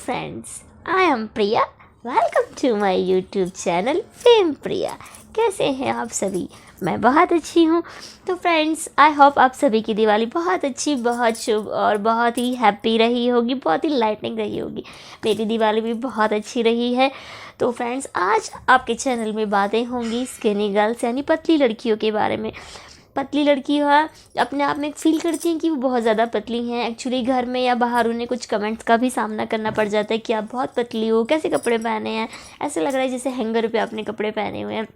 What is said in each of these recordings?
friends, I am Priya. Welcome to my YouTube channel fame Priya. कैसे हैं आप सभी? मैं बहुत अच्छी हूँ। तो फ्रेंड्स, आई होप आप सभी की दिवाली बहुत अच्छी, बहुत शुभ और बहुत ही हैप्पी रही होगी, बहुत ही लाइटनिंग रही होगी। मेरी दिवाली भी बहुत अच्छी रही है। तो फ्रेंड्स, आज आपके चैनल में बातें होंगी स्किनी गर्ल्स यानी पतली लड़कियों के बारे में। पतली लड़की है अपने आप में फील करती हैं कि वो बहुत ज़्यादा पतली हैं। एक्चुअली घर में या बाहर उन्हें कुछ कमेंट्स का भी सामना करना पड़ जाता है कि आप बहुत पतली हो, कैसे कपड़े पहने हैं, ऐसे लग रहा है जैसे हैंगर पे आपने कपड़े पहने हुए हैं।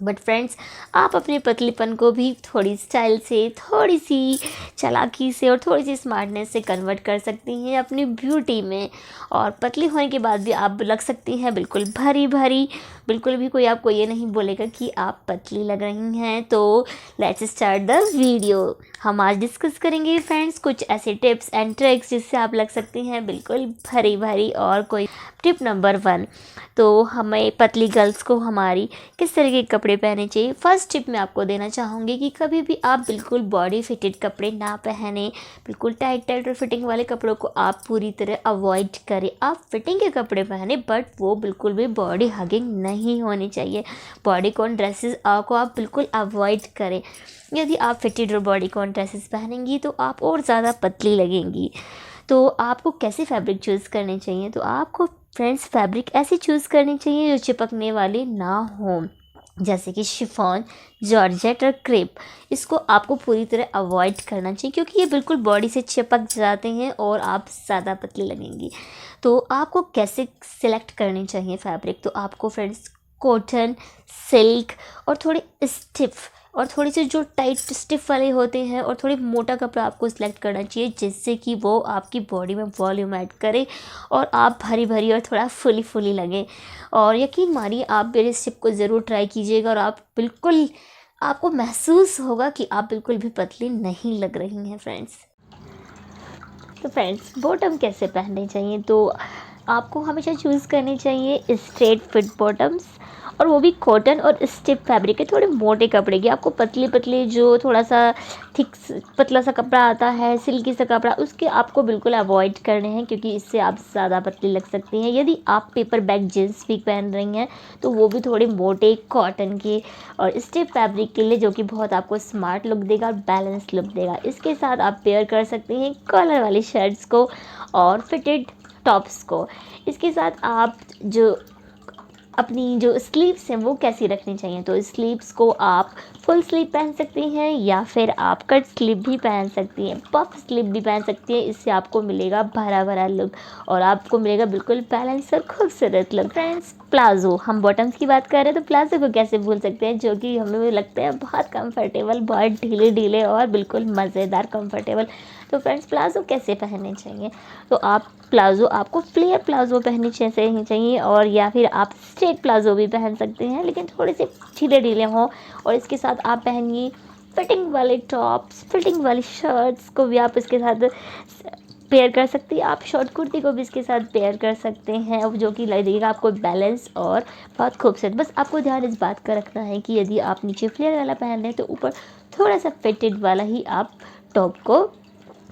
बट फ्रेंड्स, आप अपने पतलीपन को भी थोड़ी स्टाइल से, थोड़ी सी चालाकी से और थोड़ी सी स्मार्टनेस से कन्वर्ट कर सकती हैं अपनी ब्यूटी में। और पतली होने के बाद भी आप लग सकती हैं बिल्कुल भरी भरी। बिल्कुल भी कोई आपको ये नहीं बोलेगा कि आप पतली लग रही हैं। तो लेट्स स्टार्ट द वीडियो। हम आज डिस्कस करेंगे फ्रेंड्स कुछ ऐसे टिप्स एंड ट्रिक्स जिससे आप लग सकती हैं बिल्कुल भरी भरी। और कोई टिप नंबर 1, तो हमें पतली गर्ल्स को हमारी किस तरह के कपड़े पहने चाहिए। फर्स्ट टिप मैं आपको देना चाहूँगी कि कभी भी आप बिल्कुल बॉडी फिटेड कपड़े ना पहने। बिल्कुल टाइट और फिटिंग वाले कपड़ों को आप पूरी तरह अवॉइड करें। आप फिटिंग के कपड़े पहने बट वो बिल्कुल भी बॉडी हगिंग नहीं होनी चाहिए। बॉडी कॉन ड्रेसेस को आप बिल्कुल अवॉइड करें। यदि आप फिटेड और बॉडी कॉन ड्रेसेस पहनेंगी तो आप और ज़्यादा पतली लगेंगी। तो आपको कैसे फैब्रिक चूज़ करने चाहिए, तो आपको फ्रेंड्स फैब्रिक ऐसे चूज़ करनी चाहिए जो चिपकने वाले ना हों, जैसे कि शिफॉन, जॉर्जेट और क्रेप। इसको आपको पूरी तरह अवॉइड करना चाहिए क्योंकि ये बिल्कुल बॉडी से चिपक जाते हैं और आप ज़्यादा पतली लगेंगी। तो आपको कैसे सिलेक्ट करनी चाहिए फैब्रिक, तो आपको फ्रेंड्स कॉटन, सिल्क और थोड़े स्टिफ और थोड़ी सी जो टाइट स्टिफ वाले होते हैं और थोड़ी मोटा कपड़ा आपको सिलेक्ट करना चाहिए जिससे कि वो आपकी बॉडी में वॉल्यूम ऐड करे और आप भरी भरी और थोड़ा फुली फुली लगें। और यकीन मानिए, आप मेरे स्टिप को ज़रूर ट्राई कीजिएगा और आप बिल्कुल, आपको महसूस होगा कि आप बिल्कुल भी पतली नहीं लग रही हैं फ्रेंड्स। तो फ्रेंड्स, बॉटम कैसे पहनने चाहिए, तो आपको हमेशा चूज़ करनी चाहिए स्ट्रेट फिट बॉटम्स, और वो भी कॉटन और स्टिफ फैब्रिक के, थोड़े मोटे कपड़े की। आपको पतले पतले जो थोड़ा सा थिक पतला सा कपड़ा आता है, सिल्की सा कपड़ा, उसके आपको बिल्कुल अवॉइड करने हैं क्योंकि इससे आप ज़्यादा पतली लग सकती हैं। यदि आप पेपर बैग जीन्स भी पहन रही हैं तो वो भी थोड़े मोटे कॉटन के और स्टिफ फैब्रिक के लिए, जो कि बहुत आपको स्मार्ट लुक देगा और बैलेंस लुक देगा। इसके साथ आप पेयर कर सकती हैं कॉलर वाली शर्ट्स को और फिटेड टॉप्स को। इसके साथ आप जो अपनी जो स्लीव्स हैं वो कैसी रखनी चाहिए, तो स्लीव्स को आप फुल स्लीव पहन सकती हैं या फिर आप कट स्लीव भी पहन सकती हैं, पफ स्लीव भी पहन सकती हैं। इससे आपको मिलेगा भरा भरा लुक और आपको मिलेगा बिल्कुल बैलेंस और खूबसूरत लुक। फ्रेंड्स, प्लाजो, हम बॉटम्स की बात कर रहे हैं तो प्लाजो को कैसे भूल सकते हैं, जो कि हमें लगते हैं बहुत कंफर्टेबल, बहुत ढीले ढीले और बिल्कुल मज़ेदार कंफर्टेबल। तो फ्रेंड्स, प्लाजो कैसे पहनने चाहिए, तो आप प्लाजो, आपको फ्लेयर प्लाजो पहनने चाहिए और या फिर आप स्ट्रेट प्लाजो भी पहन सकते हैं लेकिन थोड़े से ढीले ढीले हों। और इसके साथ आप पहनिए फिटिंग वाले टॉप्स, फिटिंग वाली शर्ट्स को भी आप इसके साथ पेयर कर सकती हैं। आप शॉर्ट कुर्ती को भी इसके साथ पेयर कर सकते हैं, जो कि लगेगा आपको बैलेंस और बहुत खूबसूरत। बस आपको ध्यान इस बात का रखना है कि यदि आप नीचे फ्लेयर वाला पहन रहे हैं तो ऊपर थोड़ा सा फिटेड वाला ही आप टॉप को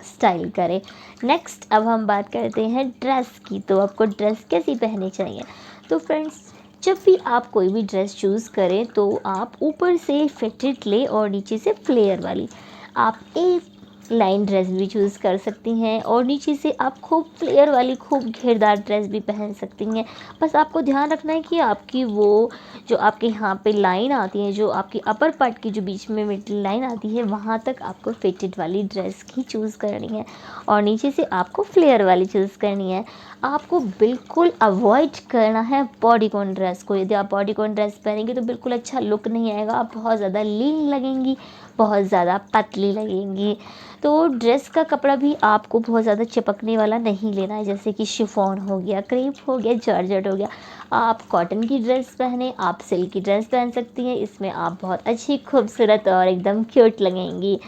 स्टाइल करें। नेक्स्ट, अब हम बात करते हैं ड्रेस की, तो आपको ड्रेस कैसी पहननी चाहिए। तो फ्रेंड्स, जब भी आप कोई भी ड्रेस चूज़ करें तो आप ऊपर से फिटेड ले और नीचे से फ्लेयर वाली। आप एक लाइन ड्रेस भी चूज़ कर सकती हैं और नीचे से आप खूब फ्लेयर वाली, खूब घेरदार ड्रेस भी पहन सकती हैं। बस आपको ध्यान रखना है कि आपकी वो जो आपके यहाँ पे लाइन आती है, जो आपकी अपर पार्ट की जो बीच में मिडल लाइन आती है, वहाँ तक आपको फिटेड वाली ड्रेस ही चूज़ करनी है और नीचे से आपको फ्लेयर वाली चूज़ करनी है। आपको बिल्कुल अवॉइड करना है बॉडीकॉन ड्रेस को। यदि आप बॉडीकॉन ड्रेस पहनेंगे तो बिल्कुल अच्छा लुक नहीं आएगा, आप बहुत ज़्यादा लीन लगेंगी, बहुत ज़्यादा पतली लगेंगी। तो ड्रेस का कपड़ा भी आपको बहुत ज़्यादा चिपकने वाला नहीं लेना है, जैसे कि शिफॉन हो गया, क्रेप हो गया, जॉर्जेट हो गया। आप कॉटन की ड्रेस पहने, आप सिल्क की ड्रेस पहन सकती हैं, इसमें आप बहुत अच्छी, खूबसूरत और एकदम क्यूट लगेंगी।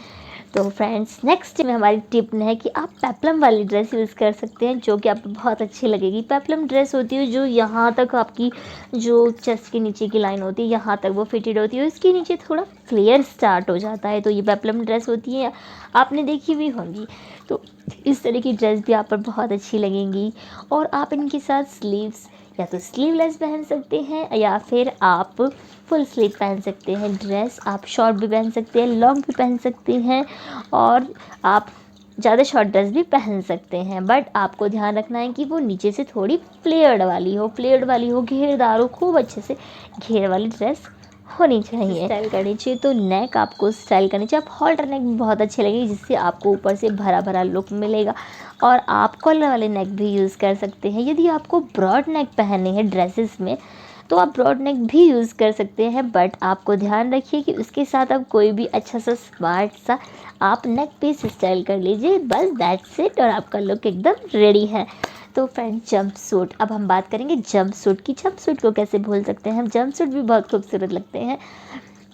तो फ्रेंड्स, नेक्स्ट में हमारी टिप है कि आप पेप्लम वाली ड्रेस यूज़ कर सकते हैं, जो कि आपको बहुत अच्छी लगेगी। पेप्लम ड्रेस होती है जो यहाँ तक आपकी जो चेस्ट के नीचे की लाइन होती है, यहाँ तक वो फिटेड होती है, इसके नीचे थोड़ा फ्लेयर स्टार्ट हो जाता है, तो ये पेप्लम ड्रेस होती है, आपने देखी हुई होंगी। तो इस तरह की ड्रेस भी आप पर बहुत अच्छी लगेंगी। और आप इनके साथ स्लीव्स या तो स्लीवलेस पहन सकते हैं या फिर आप फुल स्लीव पहन सकते हैं। ड्रेस आप शॉर्ट भी पहन सकते हैं, लॉन्ग भी पहन सकते हैं, और आप ज़्यादा शॉर्ट ड्रेस भी पहन सकते हैं। बट आपको ध्यान रखना है कि वो नीचे से थोड़ी फ्लेयर्ड वाली हो, घेरदार हो, खूब अच्छे से घेर वाली ड्रेस होनी चाहिए। स्टाइल करनी चाहिए तो नेक आपको स्टाइल करनी चाहिए। आप हॉल्टर नेक भी बहुत अच्छी लगेगी, जिससे आपको ऊपर से भरा भरा लुक मिलेगा। और आप कॉलर वाले नेक भी यूज़ कर सकते हैं। यदि आपको ब्रॉड नेक पहनने हैं ड्रेसेस में तो आप ब्रॉड नेक भी यूज़ कर सकते हैं, बट आपको ध्यान रखिए कि उसके साथ आप कोई भी अच्छा सा स्मार्ट सा आप नेक पीस स्टाइल कर लीजिए, बस दैट्स इट, और आपका लुक एकदम रेडी है। तो फ्रेंड, जंप सूट, अब हम बात करेंगे जंप सूट की। जंप सूट को कैसे भूल सकते हैं हम, जंप सूट भी बहुत खूबसूरत लगते हैं।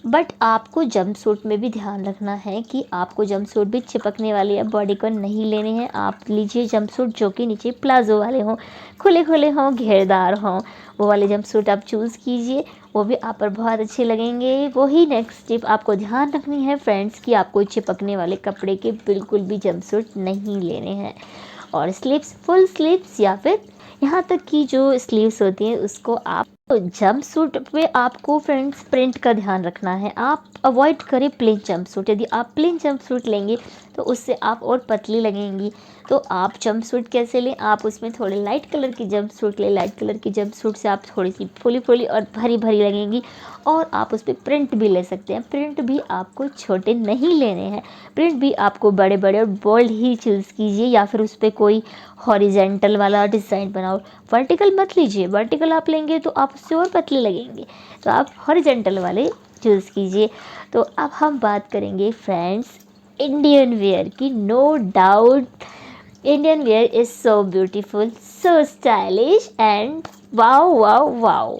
बट आपको जंप सूट में भी ध्यान रखना है कि आपको जंप सूट भी चिपकने वाली है बॉडी को नहीं लेने हैं। आप लीजिए जंप सूट जो कि नीचे प्लाजो वाले हों, खुले खुले हों, घेरदार हों, वो वाले जंप सूट आप चूज़ कीजिए, वो भी आप पर बहुत अच्छे लगेंगे। वही नेक्स्ट टिप आपको ध्यान रखनी है फ्रेंड्स कि आपको चिपकने वाले कपड़े के बिल्कुल भी जंप सूट नहीं लेने हैं। और स्लीव्स, फुल स्लीव्स या फिर यहाँ तक कि जो स्लीव्स होती हैं उसको आप, तो जंप सूट पे आपको फ्रेंड्स प्रिंट का ध्यान रखना है। आप अवॉइड करें प्लेन जंप सूट। यदि आप प्लेन जंप सूट लेंगे तो उससे आप और पतली लगेंगी। तो आप जंप सूट कैसे लें, आप उसमें थोड़े लाइट कलर की जंप सूट लें। लाइट कलर की जंप सूट से आप थोड़ी सी फुली फुली और भरी भरी लगेंगी। और आप उस पर प्रिंट भी ले सकते हैं। प्रिंट भी आपको छोटे नहीं लेने हैं, प्रिंट भी आपको बड़े बड़े और बोल्ड ही चूज़ कीजिए, या फिर उस पर कोई हॉरिजेंटल वाला डिज़ाइन बनाओ। वर्टिकल मत लीजिए, वर्टिकल आप लेंगे तो आप उससे और पतले लगेंगे, तो आप हॉरिजेंटल वाले चूज़ कीजिए। तो अब हम बात करेंगे फ्रेंड्स इंडियन वेयर की। No doubt Indian wear is so beautiful, so stylish and wow wow wow.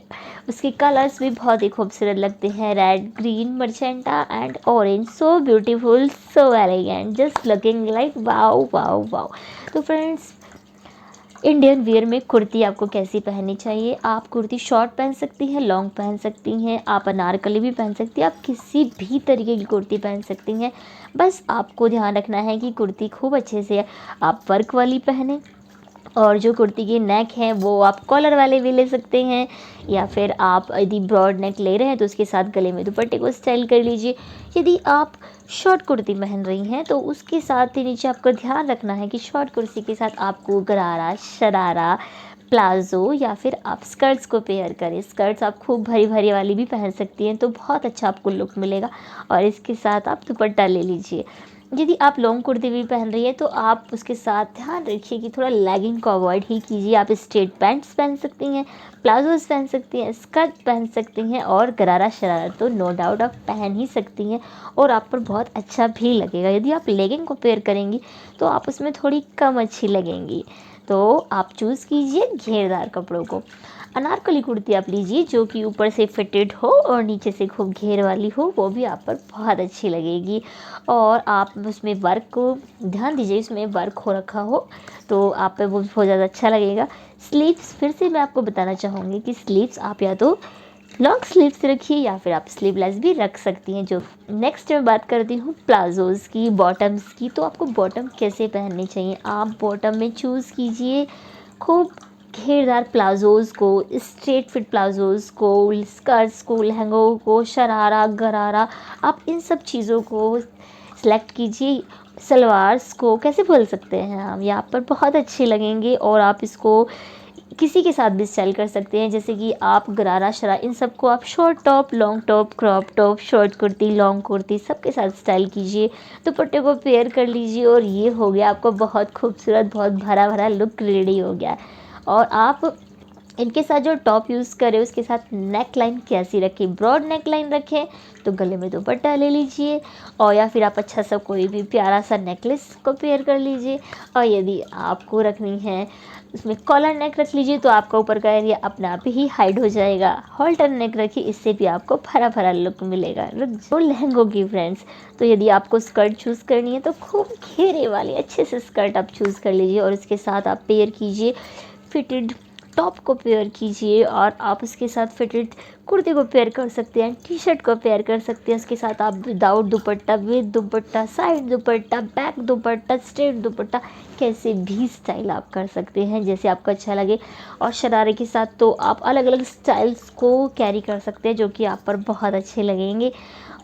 उसके कलर्स भी बहुत ही खूबसूरत लगते हैं, red, green, magenta and orange, so beautiful, so elegant, just looking like wow wow wow. तो friends, Indian wear में कुर्ती आपको कैसी पहननी चाहिए। आप कुर्ती शॉर्ट पहन सकती हैं, लॉन्ग पहन सकती हैं, आप अनारकली भी पहन सकती हैं, आप किसी भी तरीके की कुर्ती पहन सकती हैं। बस आपको ध्यान रखना है कि कुर्ती खूब अच्छे से आप वर्क वाली पहने, और जो कुर्ती के नेक हैं वो आप कॉलर वाले भी ले सकते हैं, या फिर आप यदि ब्रॉड नेक ले रहे हैं तो उसके साथ गले में दुपट्टे को स्टाइल कर लीजिए। यदि आप शॉर्ट कुर्ती पहन रही हैं तो उसके साथ ही नीचे आपको ध्यान रखना है कि शॉर्ट कुर्ती के साथ आपको गरारा, शरारा, प्लाज़ो या फिर आप स्कर्ट्स को पेयर करें। स्कर्ट्स आप खूब भरी भरी वाली भी पहन सकती हैं तो बहुत अच्छा आपको लुक मिलेगा, और इसके साथ आप दुपट्टा ले लीजिए। यदि आप लॉन्ग कुर्ती भी पहन रही है तो आप उसके साथ ध्यान रखिए कि थोड़ा लेगिंग को अवॉइड ही कीजिए। आप स्ट्रेट पैंट्स पहन सकती हैं, प्लाजोस पहन सकती हैं, स्कर्ट पहन सकती हैं, और गरारा शरारा तो नो डाउट आप पहन ही सकती हैं, और आप पर बहुत अच्छा भी लगेगा। यदि आप लेगिंग को पेयर करेंगी तो आप उसमें थोड़ी कम अच्छी लगेंगी। तो आप चूज़ कीजिए घेरदार कपड़ों को। अनारकली कुर्ती आप लीजिए जो कि ऊपर से फिटेड हो और नीचे से खूब घेर वाली हो, वो भी आप पर बहुत अच्छी लगेगी। और आप उसमें वर्क को ध्यान दीजिए, उसमें वर्क हो रखा हो तो आप पे वो बहुत ज़्यादा अच्छा लगेगा। स्लीव्स, फिर से मैं आपको बताना चाहूँगी कि स्लीव्स आप या तो लॉन्ग स्लीव्स रखिए या फिर आप स्लीवलेस भी रख सकती हैं। जो नेक्स्ट मैं बात करती हूँ प्लाजोज़ की, बॉटम्स की। तो आपको बॉटम कैसे पहननी चाहिए, आप बॉटम में चूज़ कीजिए खूब घेरदार प्लाजोज़ को, स्ट्रेट फिट प्लाजोज़ को, स्कर्ट्स को, लहंगों को, शरारा, गरारा, आप इन सब चीज़ों को सिलेक्ट कीजिए। सलवार्स को कैसे भूल सकते हैं हम, ये आप पर बहुत अच्छे लगेंगे, और आप इसको किसी के साथ भी स्टाइल कर सकते हैं। जैसे कि आप गरारा, शरा, इन सब को आप short top, long top, crop top, short kurti, long kurti सबके साथ स्टाइल कीजिए, दुपट्टे को पेयर कर लीजिए, और ये हो गया आपको बहुत खूबसूरत, बहुत भरा भरा लुक रेडी हो गया। और आप इनके साथ जो टॉप यूज़ करें उसके साथ नेक लाइन कैसी रखें, ब्रॉड नेक लाइन रखें तो गले में दुपट्टा ले लीजिए, और या फिर आप अच्छा सा कोई भी प्यारा सा नेकलेस को पेयर कर लीजिए। और यदि आपको रखनी है उसमें कॉलर नेक रख लीजिए तो आपका ऊपर का एरिया अपने आप ही हाइड हो जाएगा। हॉल्टर नेक रखिए, इससे भी आपको भरा भरा लुक मिलेगा। तो लहंगों की फ्रेंड्स, तो यदि आपको स्कर्ट चूज़ करनी है तो खूब घेरे वाली अच्छे से स्कर्ट आप चूज़ कर लीजिए, और इसके साथ आप पेयर कीजिए फिटेड टॉप को पेयर कीजिए और आप उसके साथ फिटेड कुर्ते को पेयर कर सकते हैं, टी शर्ट को पेयर कर सकते हैं। उसके साथ आप without dupatta, with dupatta, side dupatta, back dupatta, straight दुपट्टा, कैसे भी स्टाइल आप कर सकते हैं जैसे आपको अच्छा लगे। और शरारे के साथ तो आप अलग अलग स्टाइल्स को कैरी कर सकते हैं जो कि आप पर बहुत अच्छे लगेंगे।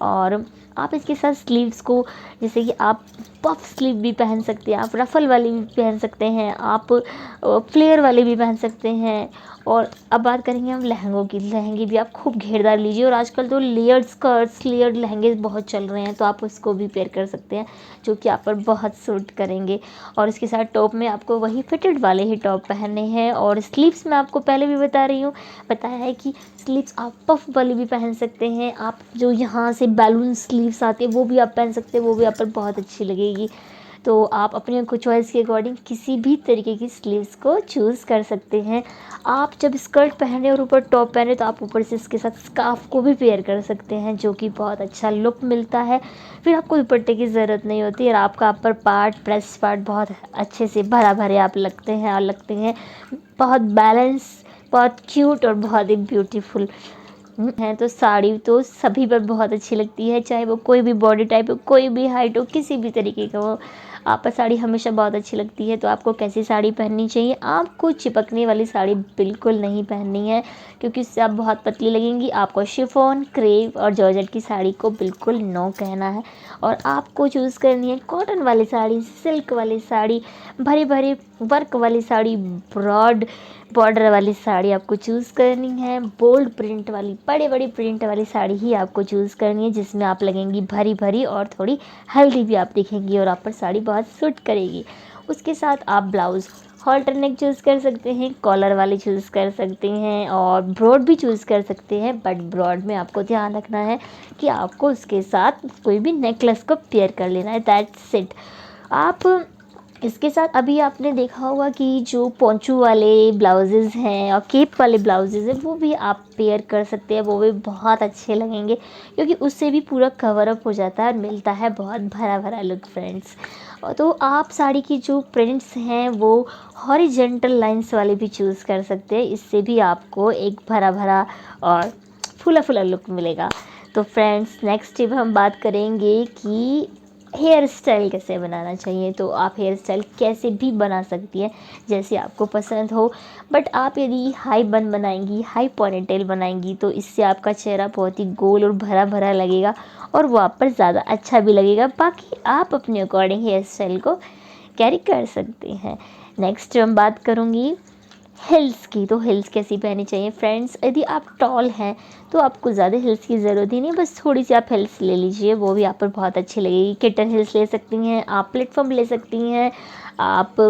और आप इसके साथ स्लीव्स को, जैसे कि आप पफ स्लीव भी पहन सकते हैं, आप रफ़ल वाली भी पहन सकते हैं, आप फ्लेयर वाले भी पहन सकते हैं। और अब बात करेंगे हम लहंगों की। लहंगे भी आप खूब घेरदार लीजिए, और आजकल तो लेयर्ड स्कर्ट्स, लेयर्ड लहंगे बहुत चल रहे हैं, तो आप उसको भी पेयर कर सकते हैं जो कि आप पर बहुत सूट करेंगे। और इसके साथ टॉप में आपको वही फिटेड वाले ही टॉप पहनने हैं। और स्लीव्स में आपको पहले भी बताया है कि स्लीव्स आप पफ वाली भी पहन सकते हैं। आप जो यहाँ से बैलून स्लीव्स आते हैं वो भी आप पहन सकते हैं, वो भी आप पर बहुत अच्छी लगेगी। तो आप अपने को चॉइस के अकॉर्डिंग किसी भी तरीके की स्लीव्स को चूज़ कर सकते हैं। आप जब स्कर्ट पहने और ऊपर टॉप पहने तो आप ऊपर से इसके साथ स्कार्फ को भी पेयर कर सकते हैं जो कि बहुत अच्छा लुक मिलता है। फिर आपको दुपट्टे की ज़रूरत नहीं होती और आपका अपर पार्ट, ब्रेस्ट पार्ट बहुत अच्छे से भरा भरे आप लगते हैं, और लगते हैं बहुत बैलेंस, बहुत क्यूट और बहुत ही ब्यूटीफुल हैं। तो साड़ी तो सभी पर बहुत अच्छी लगती है, चाहे वो कोई भी बॉडी टाइप हो, कोई भी हाइट हो, किसी भी तरीके का हो, आप पर साड़ी हमेशा बहुत अच्छी लगती है। तो आपको कैसी साड़ी पहननी चाहिए? आपको चिपकने वाली साड़ी बिल्कुल नहीं पहननी है, क्योंकि उससे आप बहुत पतली लगेंगी। आपको शिफॉन, क्रेप और जॉर्जेट की साड़ी को बिल्कुल नो कहना है, और आपको चूज़ करनी है कॉटन वाली साड़ी, सिल्क वाली साड़ी, भरी भरी वर्क वाली साड़ी, ब्रॉड बॉर्डर वाली साड़ी आपको चूज़ करनी है। बोल्ड प्रिंट वाली, बड़े बड़े प्रिंट वाली साड़ी ही आपको चूज़ करनी है, जिसमें आप लगेंगी भरी भरी और थोड़ी हेल्दी भी आप दिखेंगी, और आप पर साड़ी बहुत सूट करेगी। उसके साथ आप ब्लाउज़ हॉल्टर नेक चूज़ कर सकते हैं, कॉलर वाले चूज़ कर सकते हैं, और ब्रॉड भी चूज़ कर सकते हैं। बट ब्रॉड में आपको ध्यान रखना है कि आपको उसके साथ कोई भी नेकलेस को पेयर कर लेना है, दैट्स इट। आप इसके साथ अभी आपने देखा होगा कि जो पोंचू वाले ब्लाउजेज़ हैं और केप वाले ब्लाउजेज़ हैं वो भी आप पेयर कर सकते हैं, वो भी बहुत अच्छे लगेंगे, क्योंकि उससे भी पूरा कवर अप हो जाता है और मिलता है बहुत भरा भरा लुक फ्रेंड्स। तो आप साड़ी की जो प्रिंट्स हैं वो हॉरिजेंटल लाइंस वाले भी चूज़ कर सकते हैं, इससे भी आपको एक भरा भरा और फुला फुला लुक मिलेगा। तो फ्रेंड्स, नेक्स्ट टिप हम बात करेंगे कि हेयर स्टाइल कैसे बनाना चाहिए। तो आप हेयर स्टाइल कैसे भी बना सकती हैं जैसे आपको पसंद हो, बट आप यदि हाई बन बनाएंगी, हाई पोनीटेल बनाएंगी, तो इससे आपका चेहरा बहुत ही गोल और भरा भरा लगेगा, और वो आप पर ज़्यादा अच्छा भी लगेगा। बाकी आप अपने अकॉर्डिंग हेयर स्टाइल को कैरी कर सकते हैं। नेक्स्ट हम बात करूँगी हिल्स की। तो हिल्स कैसी पहननी चाहिए फ्रेंड्स? यदि आप टॉल हैं तो आपको ज़्यादा हिल्स की ज़रूरत ही नहीं, बस थोड़ी सी आप हिल्स ले लीजिए, वो भी आप पर बहुत अच्छी लगेगी। किटन हिल्स ले सकती हैं आप, प्लेटफॉर्म ले सकती हैं आप,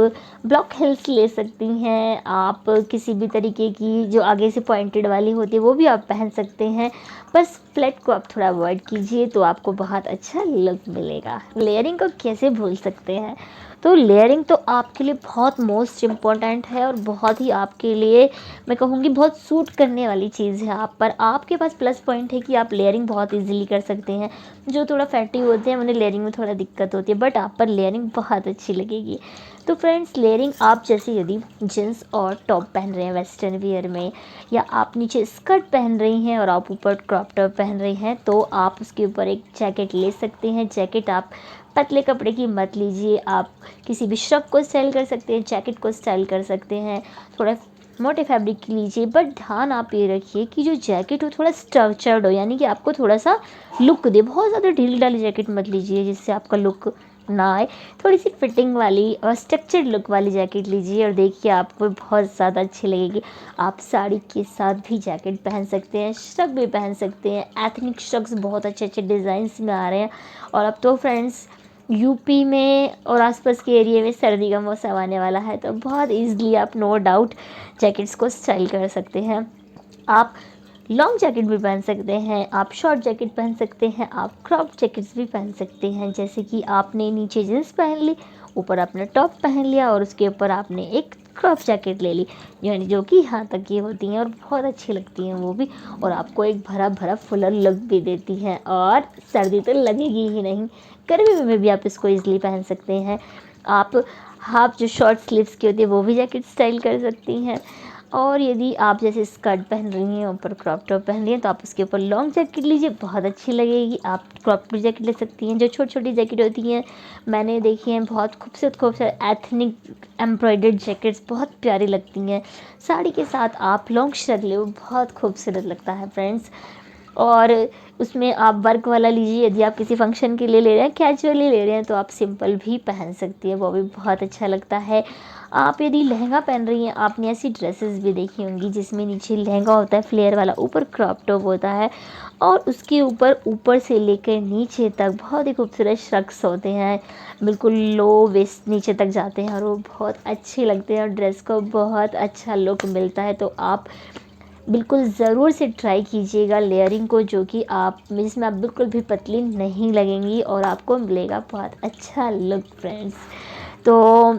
ब्लॉक हिल्स ले सकती हैं आप, किसी भी तरीके की जो आगे से पॉइंटेड वाली होती है वो भी आप पहन सकते हैं। बस फ्लैट को आप थोड़ा अवॉइड कीजिए तो आपको बहुत अच्छा लुक मिलेगा। लेयरिंग को कैसे भूल सकते हैं? तो लेयरिंग तो आपके लिए बहुत मोस्ट इम्पॉर्टेंट है, और बहुत ही आपके लिए मैं कहूँगी बहुत सूट करने वाली चीज़ है आप पर। आपके पास प्लस पॉइंट है कि आप लेयरिंग बहुत इजीली कर सकते हैं। जो थोड़ा फैटी होते हैं उन्हें लेयरिंग में थोड़ा दिक्कत होती है, बट आप पर लेयरिंग बहुत अच्छी लगेगी। तो फ्रेंड्स, लेयरिंग आप जैसे यदि जींस और टॉप पहन रहे हैं वेस्टर्न वियर में, या आप नीचे स्कर्ट पहन रही हैं और आप ऊपर क्रॉप टॉप पहन रही हैं, तो आप उसके ऊपर एक जैकेट ले सकते हैं। जैकेट आप पतले कपड़े की मत लीजिए, आप किसी भी श्रग को स्टाइल कर सकते हैं, जैकेट को स्टाइल कर सकते हैं, थोड़ा मोटे फैब्रिक की लीजिए। बट ध्यान आप ये रखिए कि जो जैकेट हो थोड़ा स्ट्रक्चर्ड हो, यानी कि आपको थोड़ा सा लुक दे। बहुत ज़्यादा ढीली ढाली जैकेट मत लीजिए जिससे आपका लुक ना आए, थोड़ी सी फिटिंग वाली और स्ट्रक्चर्ड लुक वाली जैकेट लीजिए, और देखिए आपको बहुत ज़्यादा अच्छी लगेगी। आप साड़ी के साथ भी जैकेट पहन सकते हैं, श्रग भी पहन सकते हैं। एथनिक श्रग्स बहुत अच्छे अच्छे डिज़ाइंस में आ रहे हैं, और अब तो फ्रेंड्स यूपी में और आसपास के एरिया में सर्दी का मौसम आने वाला है, तो बहुत ईज़िली आप नो डाउट जैकेट्स को स्टाइल कर सकते हैं। आप लॉन्ग जैकेट भी पहन सकते हैं, आप शॉर्ट जैकेट पहन सकते हैं, आप क्रॉप जैकेट्स भी पहन सकते हैं। जैसे कि आपने नीचे जींस पहन ली, ऊपर आपने टॉप पहन लिया, और उसके ऊपर आपने एक क्रॉप जैकेट ले ली, यानी जो कि यहाँ तक की होती हैं और बहुत अच्छी लगती हैं वो भी, और आपको एक भरा भरा फुलर लुक भी देती हैं, और सर्दी तो लगेगी ही नहीं। गर्मी में भी आप इसको ईज़िली पहन सकते हैं। आप हाफ जो शॉर्ट स्लीव्स की होती है वो भी जैकेट स्टाइल कर सकती हैं। और यदि आप जैसे स्कर्ट पहन रही हैं, ऊपर क्रॉप टॉप पहन रही हैं, तो आप उसके ऊपर लॉन्ग जैकेट लीजिए, बहुत अच्छी लगेगी। आप क्रॉप टॉप जैकेट ले सकती हैं, जो छोटी छोटी जैकेट होती हैं, मैंने देखी हैं, बहुत खूबसूरत खूबसूरत एथनिक एम्ब्रॉयडर्ड जैकेट्स बहुत प्यारी लगती हैं। साड़ी के साथ आप लॉन्ग शर्ट ले, वो बहुत खूबसूरत लगता है फ्रेंड्स। और उसमें आप वर्क वाला लीजिए, यदि आप किसी फंक्शन के लिए ले रहे हैं, कैजुअली ले रहे हैं, तो आप सिंपल भी पहन सकती हैं, वो भी बहुत अच्छा लगता है। आप यदि लहंगा पहन रही हैं, आपने ऐसी ड्रेसेस भी देखी होंगी जिसमें नीचे लहंगा होता है फ्लेयर वाला, ऊपर क्रॉप टॉप होता है, और उसके ऊपर से लेकर नीचे तक बहुत ही खूबसूरत श्रग्स होते हैं, बिल्कुल लो वेस्ट नीचे तक जाते हैं, और वो बहुत अच्छे लगते हैं और ड्रेस को बहुत अच्छा लुक मिलता है। तो आप बिल्कुल ज़रूर से ट्राई कीजिएगा लेयरिंग को, जो कि आप जिसमें आप बिल्कुल भी पतली नहीं लगेंगी और आपको मिलेगा बहुत अच्छा लुक फ्रेंड्स। तो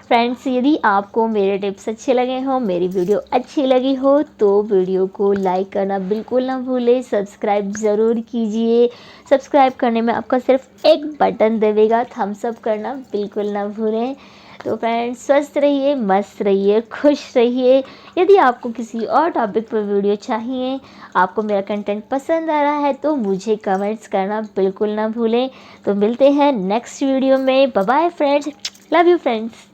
फ्रेंड्स, यदि आपको मेरे टिप्स अच्छे लगे हों, मेरी वीडियो अच्छी लगी हो, तो वीडियो को लाइक करना बिल्कुल ना भूलें, सब्सक्राइब ज़रूर कीजिए। सब्सक्राइब करने में आपका सिर्फ एक बटन दबेगा, थम्स अप करना बिल्कुल ना भूलें। तो फ्रेंड्स, स्वस्थ रहिए, मस्त रहिए, खुश रहिए। यदि आपको किसी और टॉपिक पर वीडियो चाहिए, आपको मेरा कंटेंट पसंद आ रहा है, तो मुझे कमेंट्स करना बिल्कुल ना भूलें। तो मिलते हैं नेक्स्ट वीडियो में। Bye bye friends, love you friends.